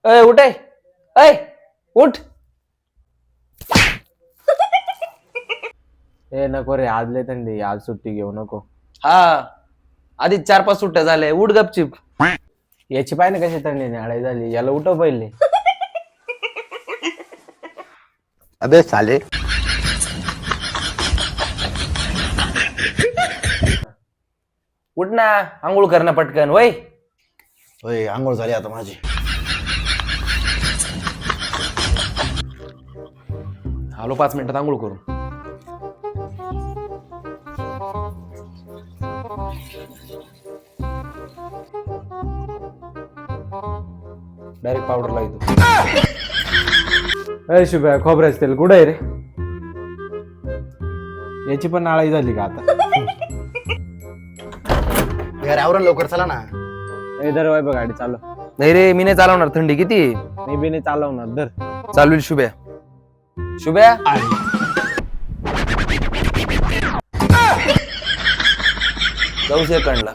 अय उठ अय उठ. ए नको रे, आज लय थंडी, आज सुट्टी घेऊ नको. हा आधी 4-5 सुट्ट्या झाल्या, उठ गपचिप. याची पाय ना कशी थंडी नाळाई झाली, याला उठव पहिले. अबे साले. उठ ना, आंघोळ करणं पटकन वय. होय आंघोळ झाली आता माझी. आलो 5 मिनिटात आंघोळ करून. डायरेक्ट पावडर लावतो. अरे शुभ्या, खोबऱ्याच तेल कुठं आहे रे? याची पण नाळाई झाली का आता? घर आवरण लवकर चला ना. ए धर वाय बघ, गाडी चालव. नाही रे, मी नाही चालवणार, थंडी किती. मी बी नाही चालवणार, धर. चालू शुभ्या. शुभ्या जाऊ सेकंडला.